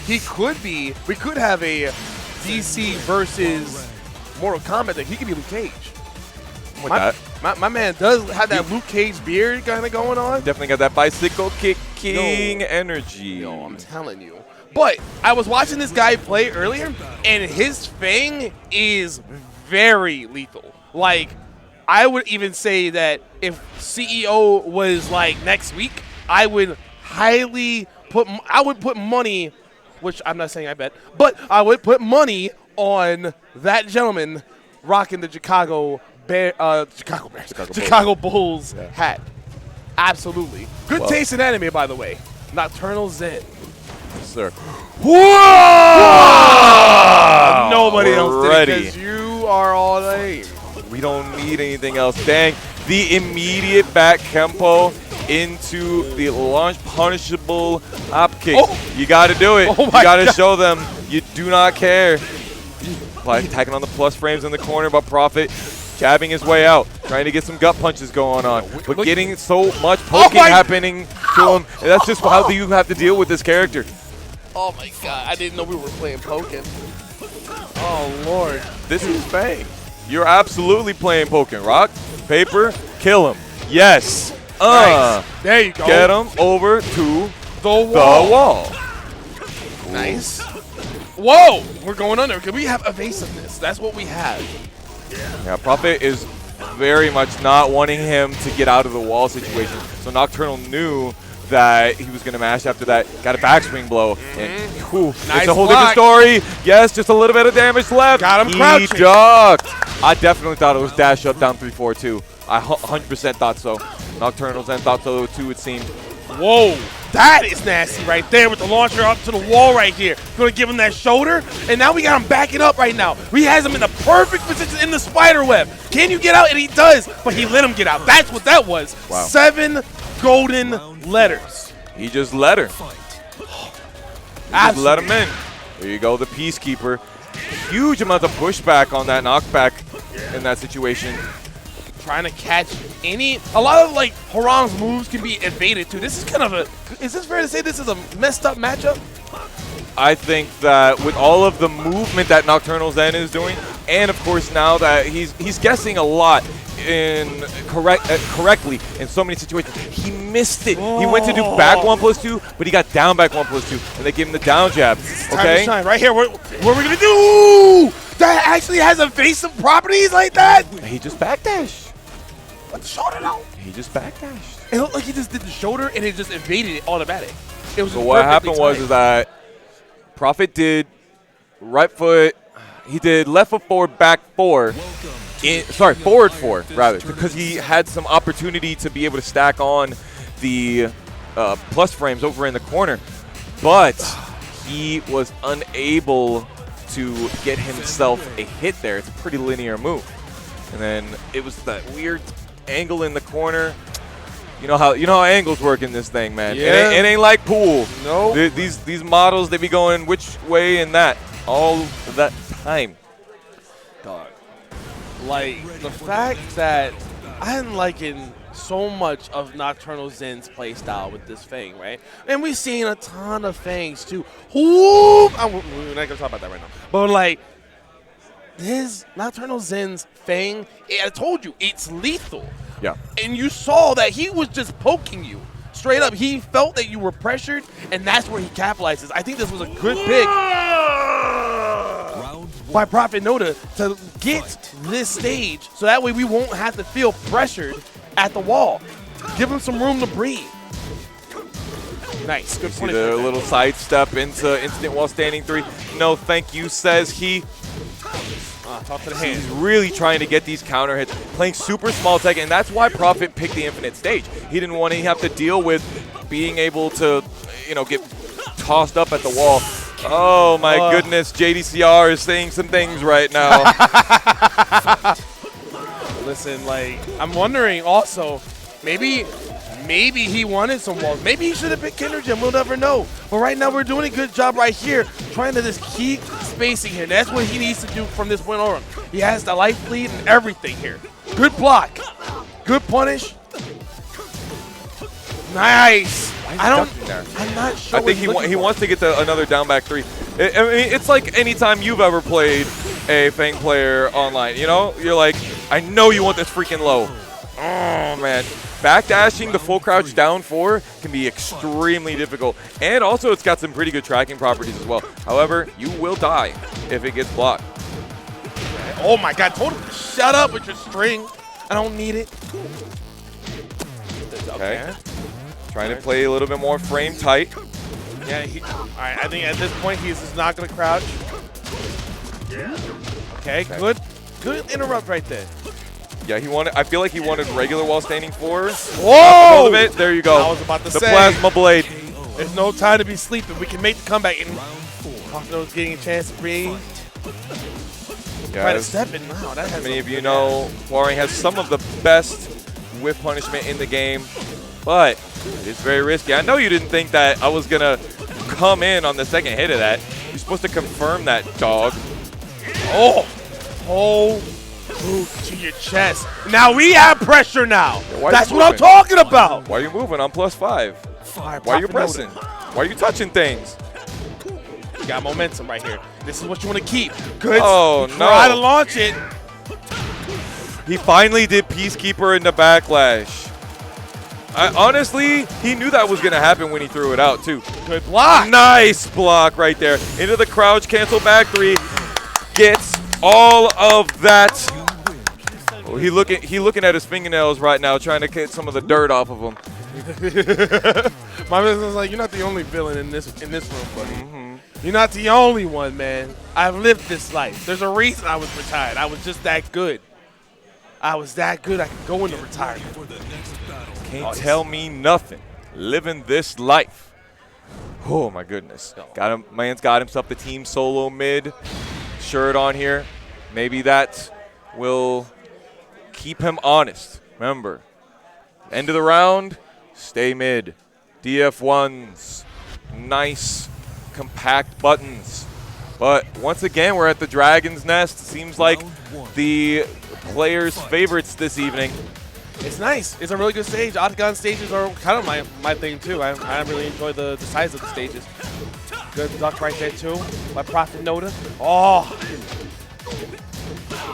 He could be. We could have a DC versus Mortal Kombat that he could be Luke Cage. With that, My man does have that Luke Cage beard kind of going on. definitely got that bicycle kicking energy. Yo, I'm telling you. But I was watching this guy play earlier, and his Fang is very lethal. Like, I would even say that if CEO was like next week, I would put money, which I'm not saying I bet, but I would put money on that gentleman rocking the Chicago Bulls hat. Absolutely. Good Well. taste in anime, by the way. Nocturnal Zen. Yes, sir. Whoa! Nobody We're else did ready. because you are all day. We don't need anything else. Dang. The immediate back Kempo into the launch punishable hop kick. Oh. You got to do it. Oh You my got to God. show them you do not care. By attacking on the plus frames in the corner, but Prophet jabbing his way out, trying to get some gut punches going on, but getting so much Oh poking my- happening to him. And that's just how you have to deal with this character. Oh my god, I didn't know we were playing Pokken. Oh lord. This is Fang. You're absolutely playing Pokken. Rock, paper, kill him. Yes. Nice. There you go. Get him over to The wall. the wall. Nice. Whoa, we're going under. Can we have evasiveness? That's what we have. Yeah, Prophet is very much not wanting him to get out of the wall situation. So Nocturnal knew that he was going to mash after that. Got a backswing blow. And whew, Nice it's a whole block. different story. Yes, just a little bit of damage left. Got him He crouching. ducked. I definitely thought it was dash up down 3-4 too. I 100% thought so. Nocturnal Zen thought so too, it seemed. Whoa, that is nasty right there with the launcher up to the wall right here. Gonna give him that shoulder, and now we got him backing up right now. We has him in the perfect position in the spider web. Can you get out? And he does, but he let him get out. That's what that was. Wow. 7 golden letters. He just let her. Just let him in. There you go, the Peacekeeper. Huge amount of pushback on that knockback in that situation. Trying to catch a lot of like Haram's moves can be evaded too. This is kind of is this fair to say this is a messed up matchup? I think that with all of the movement that Nocturnal Zen is doing, and of course now that he's guessing a lot correctly in so many situations, he missed it. He went to do back 1+2, but he got down back 1+2, and they gave him the down jab. Time to Okay. shine right here. What are we gonna do? That actually has evasive properties like that. He just backdashed. What the shoulder though? He just backdashed. It looked like he just did the shoulder and it just evaded it automatic. It was So what happened was is that Prophet did right foot. He did left foot forward, back 4. Forward 4 rather, because he had some opportunity to be able to stack on the plus frames over in the corner, but he was unable to get himself a hit there. It's a pretty linear move, and then it was that weird angle in the corner. You know how angles work in this thing, man. Yeah. It ain't like pool. No. These models, they be going which way and that all that time. Dog. Like the fact that I'm liking so much of Nocturnal Zen's playstyle with this Fang, right? And we've seen a ton of Fangs too. We're not gonna talk about that right now. But like his Nocturnal Zen's Fang, I told you, it's lethal. Yeah. And you saw that he was just poking you. Straight up, he felt that you were pressured, and that's where he capitalizes. I think this was a good pick by Prophet Noda to get this stage so that way we won't have to feel pressured at the wall. Give him some room to breathe. Nice. Good See punish. the right there. little sidestep into instant while standing 3. No, thank you, says he. Talk to the He's hand. really trying to get these counter hits, playing super small Tekken, and that's why Prophet picked the infinite stage. He didn't want to have to deal with being able to, get tossed up at the wall. Oh my goodness, JDCR is saying some things right now. Listen, like, I'm wondering also, maybe he wanted some walls. Maybe he should have picked KingRey. We'll never know. But right now we're doing a good job right here, trying to just keep spacing here. That's what he needs to do from this point on. He has the life lead and everything here. Good block. Good punish. Nice. I'm not sure. I think he wants to get to another down back 3. I mean, it's like anytime you've ever played a Fang player online, you're like, I know you want this freaking low. Oh, man. Backdashing the full crouch down 4 can be extremely difficult. And also, it's got some pretty good tracking properties as well. However, you will die if it gets blocked. Oh, my God. Told him to shut up with your string. I don't need it. Okay. Trying to play a little bit more frame tight. Yeah, all right, I think at this point he's just not going to crouch. Okay, good interrupt right there. Yeah, I feel like he wanted regular while standing 4. Whoa! Of it. There you go. I was about to the say. plasma blade. There's no time to be sleeping. We can make the comeback. And Knockturнал's getting a chance to breathe. Try to Guys, step in now. That has many of you know Huari has some of the best whiff punishment in the game, but it is very risky. I know you didn't think that I was going to come in on the second hit of that. You're supposed to confirm that, dog. Oh, Boot to your chest. Now we have pressure now. why That's you what I'm moving? talking about. Why are you moving? I'm +5. Alright, Why are you Prophet pressing? Noda. Why are you touching things? You got momentum right here. This is what you want to keep. Good. Oh, Try no. to launch it. He finally did Peacekeeper in the backlash. Honestly, he knew that was going to happen when he threw it out, too. Good block. Nice block right there. Into the crouch, cancel back 3. Gets all of that. Oh, he looking at his fingernails right now, trying to get some of the dirt off of them. My business is like, you're not the only villain in this room, buddy. You're not the only one, man. I've lived this life. There's a reason I was retired. I was just that good. I was that good. I could go into retirement. For the next battle. Can't tell me nothing. Living this life. Oh my goodness. Got him. Man's got himself the team solo mid shirt on here. Maybe that will keep him honest. Remember, end of the round, stay mid. DF1s, nice compact buttons. But once again, we're at the Dragon's Nest. Seems like the players' favorites this evening. It's nice. It's a really good stage. Octagon stages are kind of my thing, too. I really enjoy the size of the stages. Good duck right there, too, by Prophet Noda. Oh.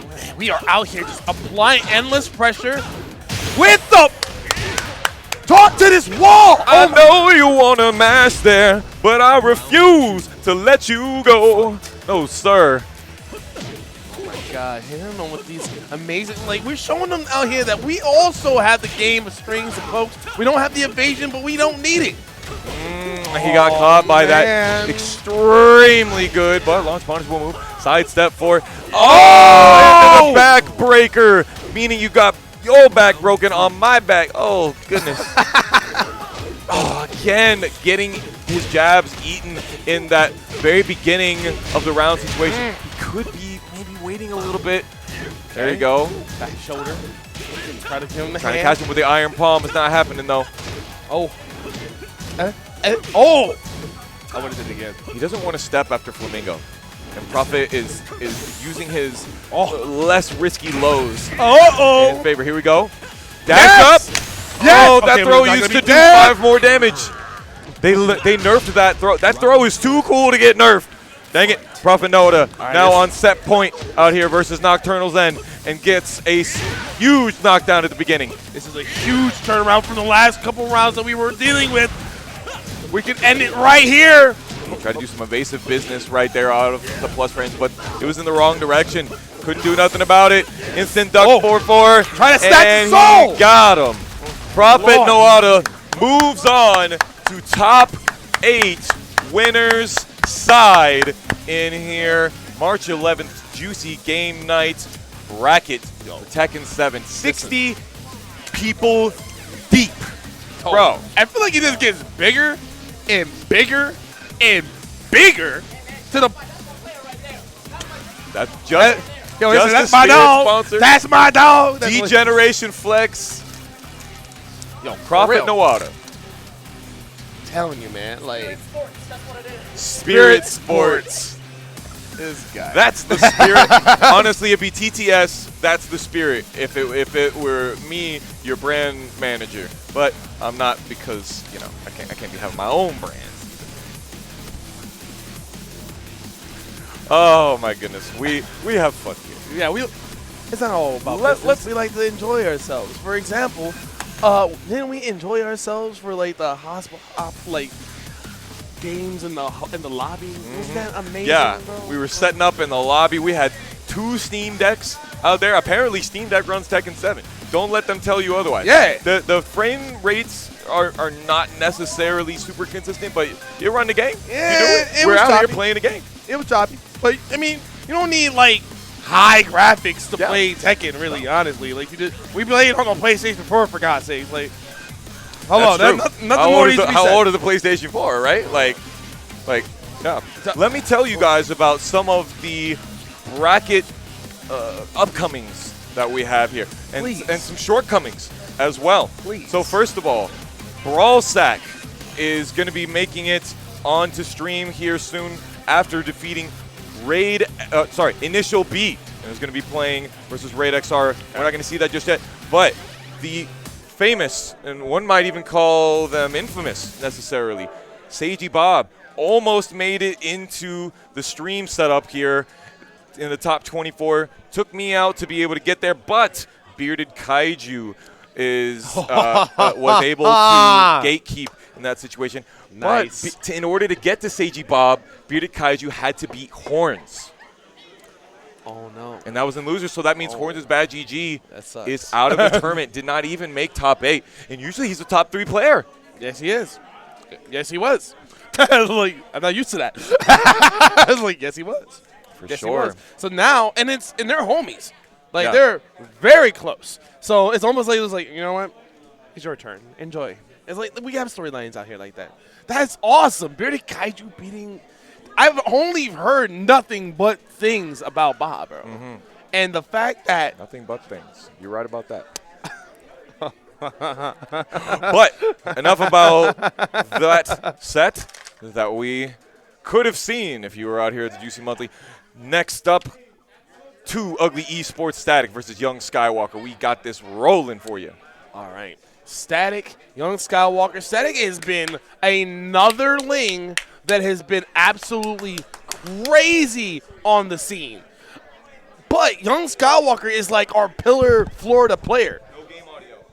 Man, we are out here just applying endless pressure with the... Talk to this wall! I know you want to mash there, but I refuse to let you go. No, sir. God, hitting them with these amazing, like, we're showing them out here that we also have the game of strings and pokes. We don't have the evasion, but we don't need it. He got caught by that man. extremely good, but launch punishable move. Sidestep for into the backbreaker, meaning you got your back broken on my back. Oh, goodness. Again, getting his jabs eaten in that very beginning of the round situation. He could be maybe waiting a little bit. There you go. Back shoulder. Try to give him the Trying to hand. catch him with the iron palm. It's not happening, though. Oh. Oh! I would have did it again. He doesn't want to step after Flamingo. And Prophet is using his less risky lows in his favor. Here we go. Dash up. Yes! Oh, that Okay, throw we're not used gonna to be do dead. 5 more damage. They nerfed that throw. That throw is too cool to get nerfed. Dang it. Prophet Noda now on set point out here versus Nocturnal's end and gets a huge knockdown at the beginning. This is a huge turnaround from the last couple rounds that we were dealing with. We can end it right here. Tried to do some evasive business right there out of the plus frames, but it was in the wrong direction. Couldn't do nothing about it. Instant duck 4-4. Trying to stack and the soul. he got him. Prophet Noda moves on to top 8 winners side in here. March 11th, juicy game night bracket for Tekken 7. 60 people deep. Bro. I feel like it just gets bigger and bigger and bigger to the... That's just, Yo, just that's the my Spirit dog. sponsor. That's my dog. That's what- D-Generation Flex. Yo, Prophet Noda. telling you, man, like... Spirit Sports. This guy. That's the spirit. Honestly, it'd be TTS. That's the spirit. If it were me, your brand manager, but I'm not because I can't be having my own brand. Oh my goodness, we have fun here. Yeah, it's not all about we like to enjoy ourselves. For example, didn't we enjoy ourselves for like the games in the lobby? Wasn't that amazing? Yeah, bro? we were setting up in the lobby. We had 2 Steam Decks out there. Apparently, Steam Deck runs Tekken 7. Don't let them tell you otherwise. Yeah. The frame rates are not necessarily super consistent, but you run the game. Yeah, you do it. We're was out choppy. here playing the game. It was choppy, but I mean, you don't need like high graphics to play Tekken. Really, honestly, like we played on PlayStation 4 for God's sake. Like, hold on, nothing more needs to be How said. old is the PlayStation 4, right? Like, yeah. Let me tell you guys about some of the bracket upcomings that we have here, and some shortcomings as well. Please. So first of all, Brawl Sack is going to be making it onto stream here soon after defeating Initial B and is going to be playing versus Raid XR. We're not going to see that just yet, but the famous, and one might even call them infamous necessarily, Seiji Bob almost made it into the stream setup here in the top 24. Took me out to be able to get there, but Bearded Kaiju was able to gatekeep in that situation. Nice. But in order to get to Seiji Bob, Bearded Kaiju had to beat Horns. Oh, no. And that was in losers, so that means Horns' bad GG That sucks. is out of the tournament, did not even make top 8. And usually he's a top 3 player. Yes, he is. Yes, he was. I was like, I'm not used to that. I was like, yes, he was. For Yes, sure. he was. So now, and they're homies. Like, Yeah. they're very close. So it's almost like it was like, you know what? It's your turn. Enjoy. It's like we have storylines out here like that. That's awesome. Bearded Kaiju beating. I've only heard nothing but things about Bob, bro. And the fact that Nothing but things. You're right about that. But enough about that set that we could have seen if you were out here at the Juicy Monthly. Next up, 2 Ugly Esports Static versus Young Skywalker. We got this rolling for you. all right. Static, Young Skywalker. Static has been another Ling that has been absolutely crazy on the scene. But Young Skywalker is like our pillar Florida player. No game audio.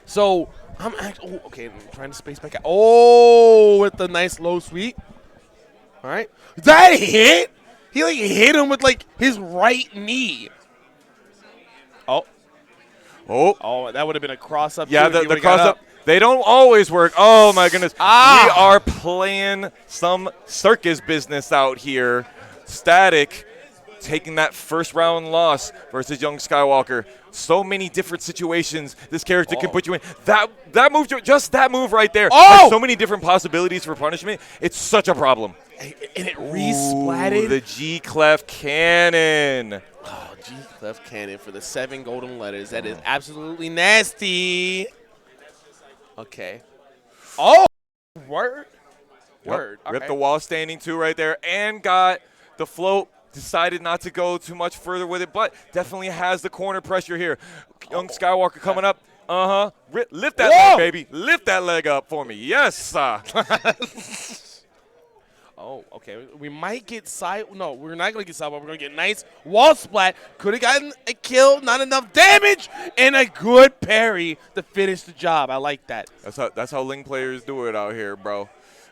So I'm actually okay. I'm trying to space back out. Oh, with the nice low sweep. All right, that hit. He like hit him with like his right knee. Oh, that would have been a cross up. Yeah, too if he the would've got cross up. They don't always work. Oh, my goodness. We Ah! are playing some circus business out here. Static taking that first round loss versus Young Skywalker. So many different situations this character can put you in. That move, just that move right there. Oh! Has so many different possibilities for punishment. It's such a problem. And it resplatted. Ooh, the G-Clef Cannon. Oh, G-Clef Cannon for the 7 golden letters. That is absolutely nasty. Okay. Oh, word. Word. Yep. Ripped Okay. the wall standing 2 right there and got the float. Decided not to go too much further with it, but definitely has the corner pressure here. Young Skywalker coming up. Lift that leg, baby. Lift that leg up for me. Yes. Oh, okay. We might get side. No, we're not going to get side. We're going to get nice wall splat. Could have gotten a kill. Not enough damage. And a good parry to finish the job. I like that. That's how Ling players do it out here, bro.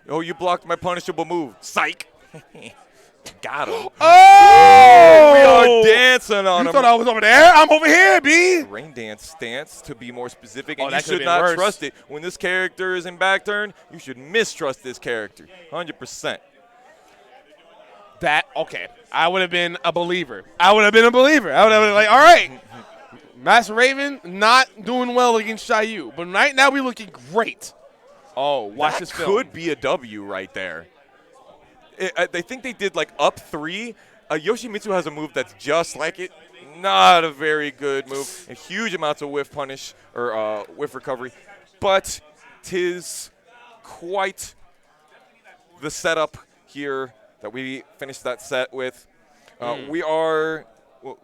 Oh, you blocked my punishable move. Psych. Got him. Oh! We are dancing on You him. thought I was over there? I'm over here, B. Rain dance stance, to be more specific, Oh, and you that could've should been not worse. trust it. When this character is in back turn, you should mistrust this character, 100%. That, okay. I would have been a believer. I would have been like, all right. Master Raven not doing well against Xiaoyu. But right now we're looking great. Oh, watch this film. Could be a W right there. I think they did like up 3. Yoshimitsu has a move that's just like it. Not a very good move. And huge amounts of whiff punish or whiff recovery. But 'tis quite the setup here that we finished that set with. We are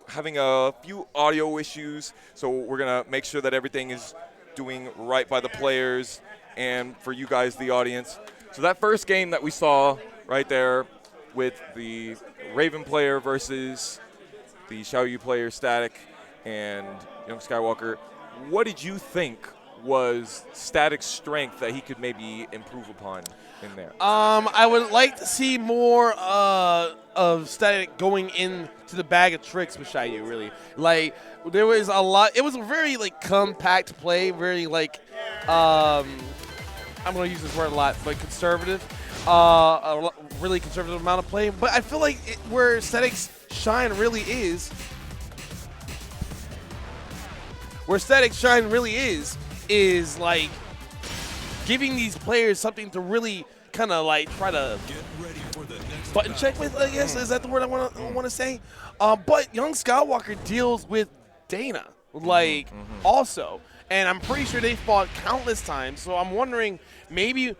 having a few audio issues, so we're going to make sure that everything is doing right by the players and for you guys, the audience. So that first game that we saw right there with the Raven player versus the Xiaoyu player, Static, and Young Skywalker, what did you think was Static's strength that he could maybe improve upon in there? I would like to see more of Static going into the bag of tricks with Xiaoyu, really. Like, there was a lot. It was a very, like, compact play, very, like, I'm going to use this word a lot, but conservative. Really conservative amount of play. But I feel like where Static's shine really is, like giving these players something to really kind of like try to Get ready for the next button check with, I guess. Is that the word I want to say? But Young Skywalker deals with Dana, like, also. And I'm pretty sure they fought countless times. So I'm wondering, maybe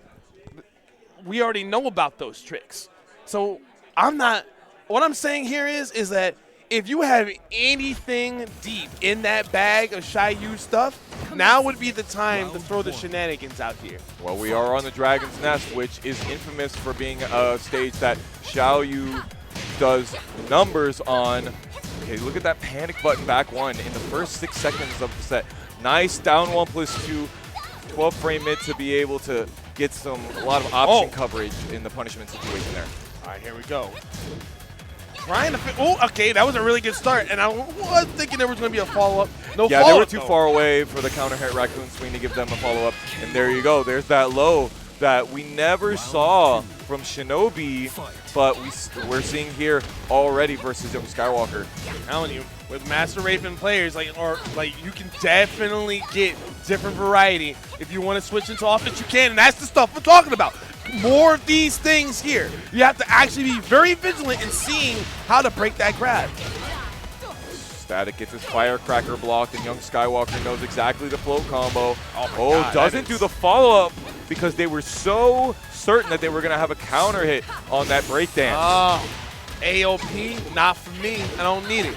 we already know about those tricks. So what I'm saying here is that if you have anything deep in that bag of Xiaoyu stuff, now would be the time to throw the shenanigans out here. Well, we are on the Dragon's Nest, which is infamous for being a stage that Xiaoyu does numbers on. Okay, look at that panic button back one in the first 6 seconds of the set. Nice down 1+2, 12 frame mid to be able to get a lot of option coverage in the punishment situation there. All right, here we go. Trying to okay, that was a really good start, and I was thinking there was going to be a follow-up. No follow-up. Yeah, they were too far away for the counter hit Raccoon Swing to give them a follow-up. And there you go. There's that low that we never saw from Shinobi, but we're seeing here already versus Young Skywalker. I'm telling you, with Master Raven players, you can definitely get different variety. If you want to switch into offense, you can, and that's the stuff we're talking about. More of these things here. You have to actually be very vigilant in seeing how to break that grab. Static gets his firecracker blocked, and Young Skywalker knows exactly the float combo. Oh, doesn't do the follow-up because they were so certain that they were going to have a counter hit on that breakdance. AOP, not for me. I don't need it.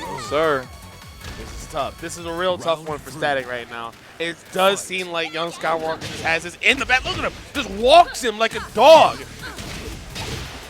No, sir. This is tough. This is a real tough one for Static right now. It does seem like Young Skywalker just has this in the back. Look at him. Just walks him like a dog.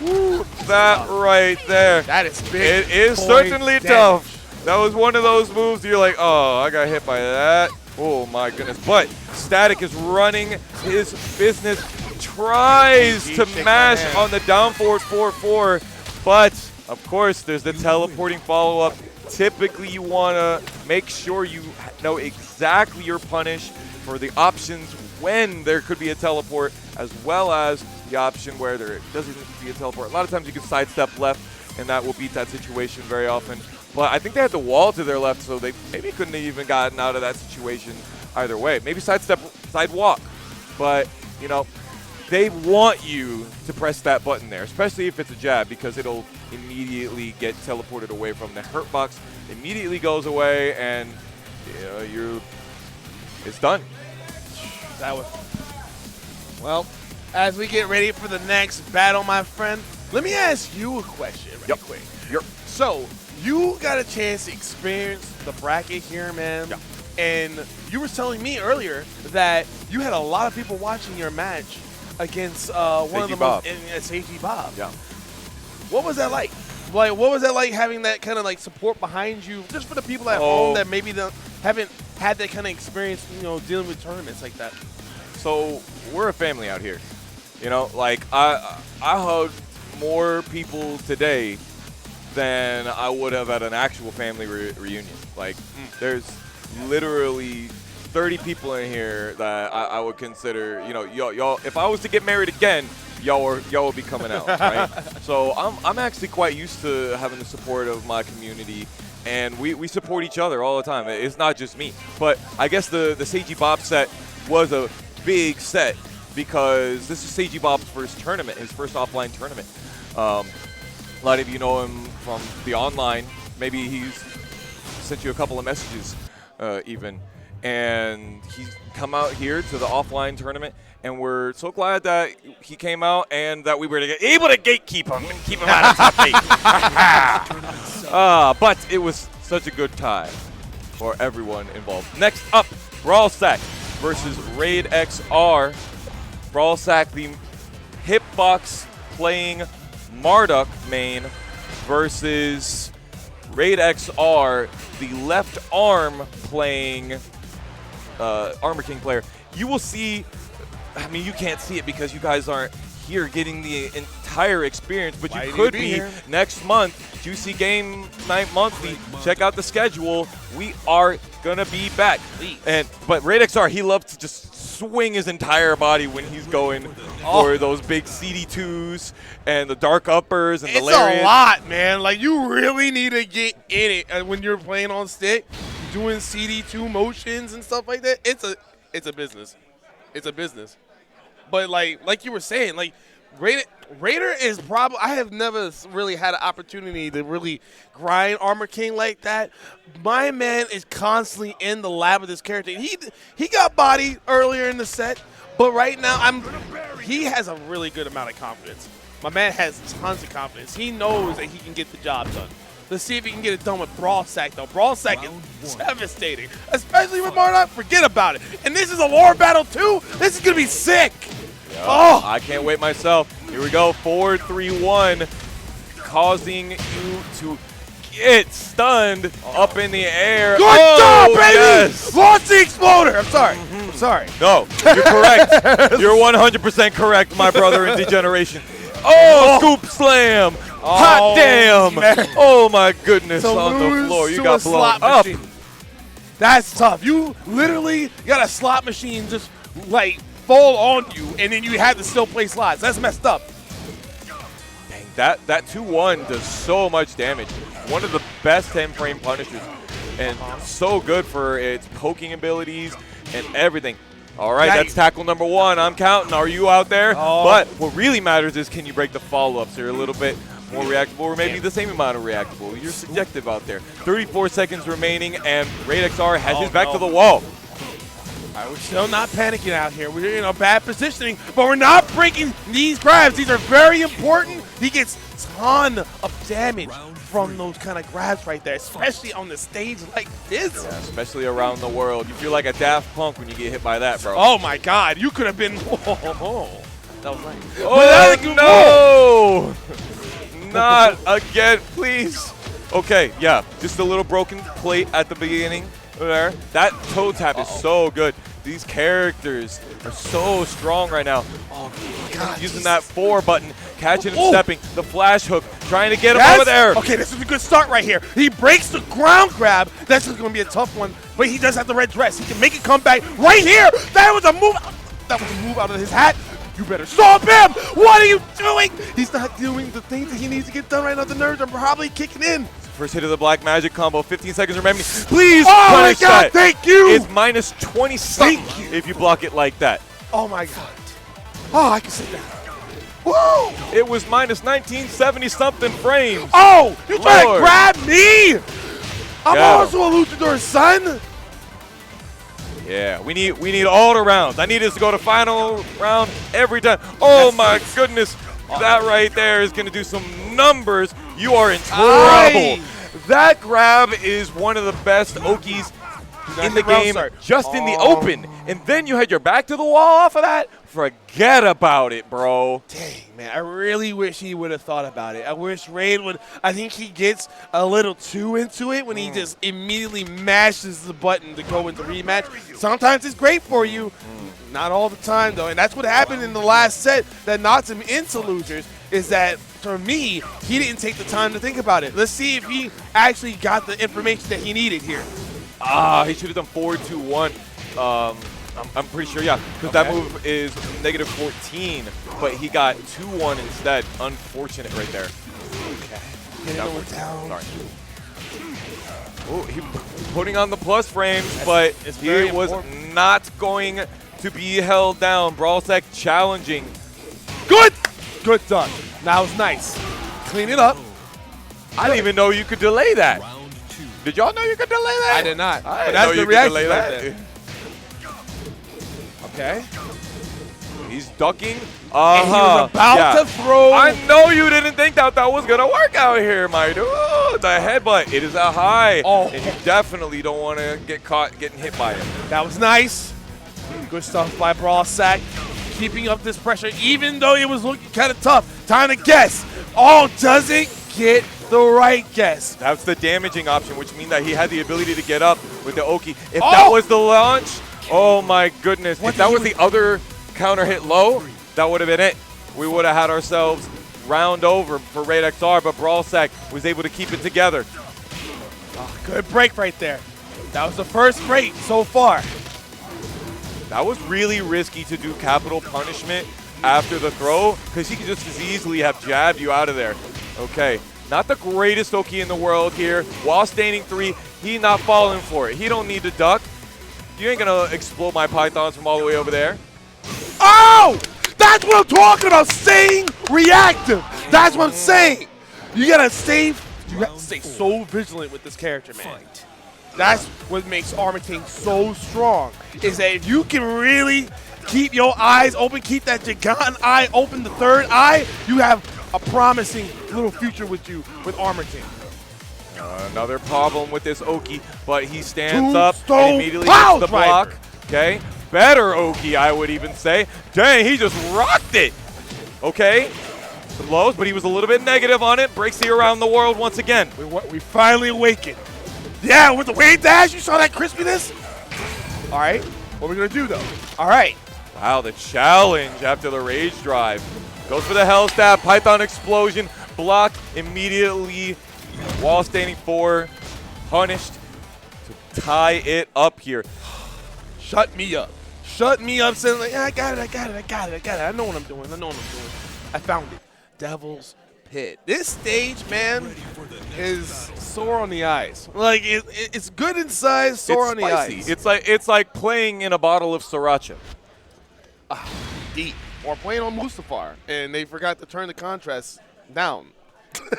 Ooh, that right there. That is big. It is certainly tough. That was one of those moves you're like, oh, I got hit by that. Oh, my goodness. But Static is running his business. Tries to mash on the down forward 4-4. But, of course, there's the teleporting follow-up. Typically, you want to make sure you know exactly your punish for the options when there could be a teleport, as well as the option where there doesn't need to be a teleport. A lot of times you can sidestep left, and that will beat that situation very often. But I think they had the wall to their left, so they maybe couldn't have even gotten out of that situation either way. Maybe sidestep, sidewalk. But, you know, they want you to press that button there, especially if it's a jab, because it'll immediately get teleported away from the hurt box. Immediately goes away, and it's done. That was well. As we get ready for the next battle, my friend, let me ask you a question real quick. So you got a chance to experience the bracket here, man. Yep. And you were telling me earlier that you had a lot of people watching your match against one of the most Safety Bob. Yeah. What was that like? Like, what was that like having that kind of like support behind you, just for the people at home that maybe haven't had that kind of experience, dealing with tournaments like that? So we're a family out here. Like I hugged more people today than I would have at an actual family reunion. Like there's literally 30 people in here that I would consider, y'all. If I was to get married again, y'all will be coming out, right? So I'm actually quite used to having the support of my community, and we support each other all the time. It's not just me, but I guess the Seiji Bob set was a big set because this is Seiji Bob's first tournament, his first offline tournament. A lot of you know him from the online. Maybe he's sent you a couple of messages even. And he's come out here to the offline tournament, and we're so glad that he came out and that we were able to gatekeep him and keep him out of top 8. But it was such a good time for everyone involved. Next up, Brawlsack versus Raid XR. Brawlsack, the hitbox playing Marduk main, versus Raid XR, the left arm playing Armor King player. You will see, I mean, you can't see it because you guys aren't here getting the entire experience, but you could be next month. Juicy Game Night Monthly. Check out the schedule. We are gonna be back. But Raid XR, he loves to just swing his entire body when he's going for those big CD2s and the dark uppers and the lariat. It's a lot, man. Like, you really need to get in it when you're playing on stick, doing CD2 motions and stuff like that. It's a business. It's a business. But like you were saying, like Raider is probably, I have never really had an opportunity to really grind Armor King like that. My man is constantly in the lab with this character. He got bodied earlier in the set, but right now he has a really good amount of confidence. My man has tons of confidence. He knows that he can get the job done. Let's see if he can get it done with Brawl Sack, though. Brawl Sack is devastating, especially with Marduk. Forget about it. And this is a lore battle, too. This is going to be sick. Oh, I can't wait myself. Here we go. 4-3-1, causing you to get stunned up in the air. good job, baby! Yes. Launch the exploder. I'm sorry. I'm sorry. No, you're correct. You're 100% correct, my brother in Degeneration. Oh, scoop slam. Hot damn. man. Oh, my goodness. To On the lose floor. You to got a blown slot up. machine. That's tough. You literally got a slot machine just like fall on you, and then you had to still play slots. That's messed up. Dang, that 2-1 does so much damage. One of the best 10-frame punishers, and so good for its poking abilities and everything. All right, Now that's tackle number 1. I'm counting. Are you out there? Oh. But what really matters is, can you break the follow-ups? They're a little bit more reactable, or maybe the same amount of reactable. You're subjective out there. 34 seconds remaining, and Raid XR has his back to the wall. All right, we're still not panicking out here. We're in a bad positioning, but we're not breaking these grabs. These are very important. He gets a ton of damage from those kind of grabs right there, especially on the stage like this. Yeah, especially around the world. You feel like a Daft Punk when you get hit by that, bro. Oh my God, you could have been. Oh, that was nice. Oh, no! Not again, please. Okay, yeah, just a little broken plate at the beginning there. That toe tap is so good. These characters are so strong right now. Oh, God. Using that 4 button, catching and stepping, the flash hook, trying to get him over there. Okay, this is a good start right here. He breaks the ground grab. That's just going to be a tough one, but he does have the red dress. He can make it come back right here. That was a move. That was a move out of his hat. You better stop him. What are you doing? He's not doing the things that he needs to get done right now. The nerves are probably kicking in. First hit of the black magic combo, 15 seconds remaining. Please Oh my punish God, that. thank you. It's minus 20 something Thank if you block it like that. Oh my God. Oh, I can sit down. Woo! It was minus 1970 something frames. Oh, you trying to Lord. grab me? I'm Yeah. also a luchador, son. Yeah, we need all the rounds. I need us to go to final round every time. Oh my goodness, that right there is going to do some numbers. You are in trouble. Aye. That grab is one of the best Okies in the game, just in the open. And then you had your back to the wall off of that? Forget about it, bro. Dang, man, I really wish he would have thought about it. I wish Raid would. I think he gets a little too into it when he just immediately mashes the button to go into rematch. Sometimes it's great for you. Not all the time, though. And that's what happened in the last set that knocked him into losers, is that, for me, he didn't take the time to think about it. Let's see if he actually got the information that he needed here. He should have done 4-2-1. I'm pretty sure, yeah, because that move is negative 14, but he got 2-1 instead. Unfortunate right there. Okay. Get it down. Sorry. Oh, he putting on the plus frames, but he was not going to be held down. Brawlsec challenging. Good! Good done. That was nice. Clean it up. I didn't even know you could delay that. Did y'all know you could delay that? I did not. I But didn't that's know the you could reaction delay right that. there. Okay. He's ducking. And he was about to throw. I know you didn't think that was going to work out here, my dude. The headbutt, it is a high. Oh. And you definitely don't want to get caught getting hit by it. That was nice. Good stuff by Brawlsack. Keeping up this pressure, even though it was looking kind of tough. Time to guess. Oh, doesn't get the right guess. That's the damaging option, which means that he had the ability to get up with the Oki. If that was the launch, oh my goodness. If that was the other counter hit low, that would have been it. We would have had ourselves round over for Raid XR, but Brawlsack was able to keep it together. Oh, good break right there. That was the first break so far. That was really risky to do capital punishment after the throw, because he could just as easily have jabbed you out of there. Okay, not the greatest Oki in the world here. While standing 3, he not falling for it. He don't need to duck. You ain't gonna explode my pythons from all the way over there. Oh! That's what I'm talking about, staying reactive. That's what I'm saying. You gotta stay so vigilant with this character, man. That's what makes Armor King so strong, is that if you can really keep your eyes open, keep that Jigan eye open, the third eye, you have a promising little future with you with Armor King. Another problem with this Oki, but he stands Tombstone up and immediately pile gets the driver. block. Okay, better Oki, I would even say. Dang, he just rocked it. Okay, some lows, but he was a little bit negative on it. Breaks the around the world once again. We finally awakened. Yeah, with the wave dash, you saw that crispiness? All right, what are we going to do, though? All right. Wow, the challenge after the rage drive. Goes for the hell stab, Python explosion, block immediately. While standing 4, punished to tie it up here. Shut me up. Shut me up, saying like, yeah, I got it. I know what I'm doing. I found it. Devil's Pit. This stage, man, is sore on the eyes. Like, it's good inside, sore on the eyes. It's like playing in a bottle of sriracha. Deep. Or playing on Mustafar, and they forgot to turn the contrast down.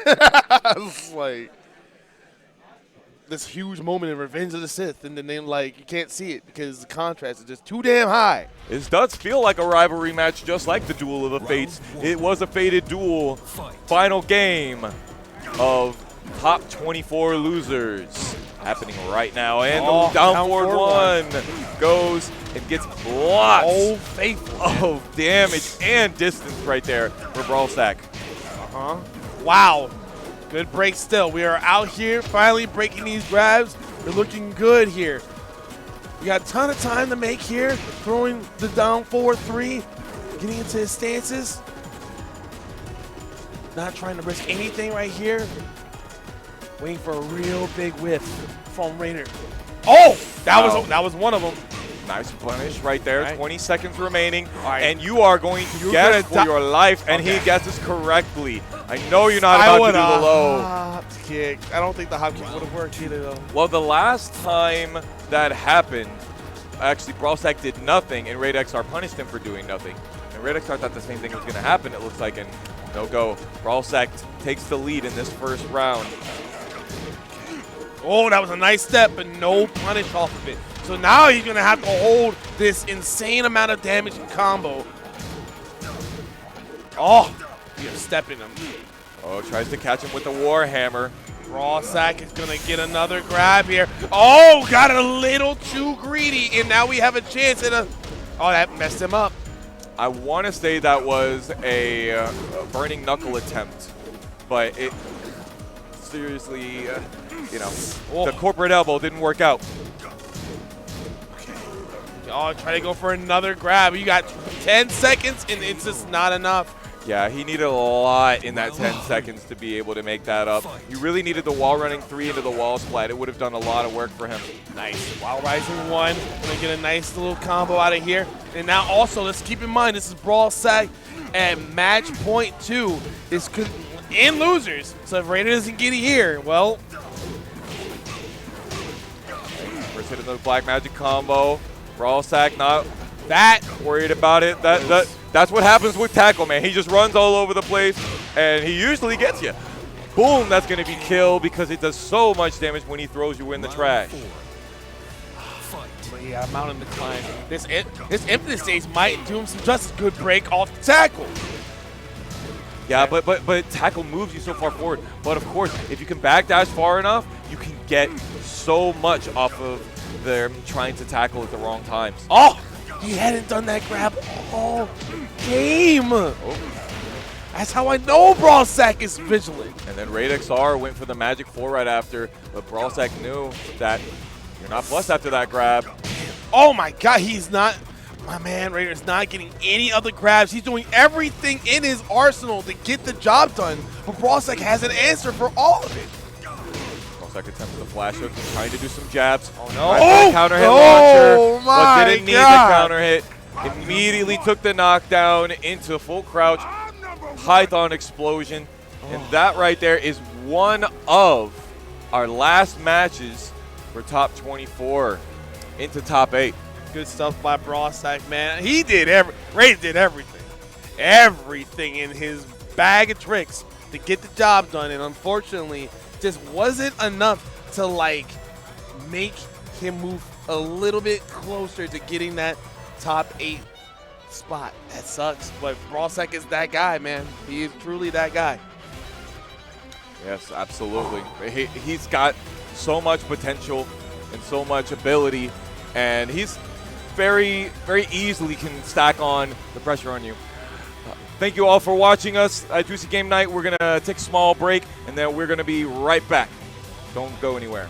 It's like this huge moment in Revenge of the Sith, and then they like you can't see it because the contrast is just too damn high. This does feel like a rivalry match, just like the Duel of the Fates. It was a fated duel. Final game of top 24 losers happening right now, and the down forward one goes and gets lots of damage and distance right there for Brawlsack. Wow. Good break still. We are out here finally breaking these grabs. We're looking good here. We got a ton of time to make here. Throwing the down forward 3. Getting into his stances. Not trying to risk anything right here. Waiting for a real big whiff from Raider. Oh! That was one of them. Nice punish right there. Right. 20 seconds remaining. Right. And you are going to guess for your life, and he guesses correctly. I know you're not about to do the low. Hop kick. I don't think the hop kick would have worked either, though. Well, the last time that happened, actually, Brawlsack did nothing, and Raid XR punished him for doing nothing. And Raid XR thought the same thing was going to happen, it looks like, and no go. Brawlsack takes the lead in this first round. Oh, that was a nice step, but no punish off of it. So now he's going to have to hold this insane amount of damage and combo. Oh, you're stepping him. Oh, tries to catch him with the Warhammer. Brawlsack is going to get another grab here. Oh, got a little too greedy, and now we have a chance at a... Oh, that messed him up. I want to say that was a burning knuckle attempt, but it seriously, you know, the corporate elbow didn't work out. Oh, try to go for another grab. You got 10 seconds, and it's just not enough. Yeah, he needed a lot in that 10 seconds to be able to make that up. You really needed the wall running 3 into the wall splat. It would have done a lot of work for him. Nice. While rising 1. Gonna get a nice little combo out of here. And now also, let's keep in mind, this is Brawlsack at match point 2. This could in losers. So if Raider doesn't get it here, well. First hit of the Black Magic combo. Brawlsack not that worried about it. That's what happens with tackle, man. He just runs all over the place, and he usually gets you. Boom, that's going to be kill because it does so much damage when he throws you in the trash. But yeah, mountain decline. This Infinite stage might do him some justice. Good break off the tackle. Yeah, but tackle moves you so far forward. But of course, if you can backdash far enough, you can get so much off of them trying to tackle at the wrong times. Oh, he hadn't done that grab all game. That's how I know Brawlsack is vigilant. And then Raid XR went for the Magic 4 right after, but Brawlsack knew that you're not plus after that grab. Oh my God, he's not. My man Raider's not getting any other grabs. He's doing everything in his arsenal to get the job done, but Brawlsack has an answer for all of it. Brawlsack attempts the flash hook, trying to do some jabs. Oh no! Oh, counter hit launcher, but didn't need the counter hit. Immediately took the knockdown into full crouch. Python explosion, and that right there is one of our last matches for top 24 into top 8. Good stuff by Brawlsack, man. He did Ray did everything. Everything in his bag of tricks to get the job done, and unfortunately, just wasn't enough to like make him move a little bit closer to getting that top 8 spot. That sucks, but Brawlsack is that guy, man. He is truly that guy. Yes, absolutely. He's got so much potential and so much ability, and he's very, very easily can stack on the pressure on you. Thank you all for watching us at Juicy Game Night. We're going to take a small break, and then we're going to be right back. Don't go anywhere.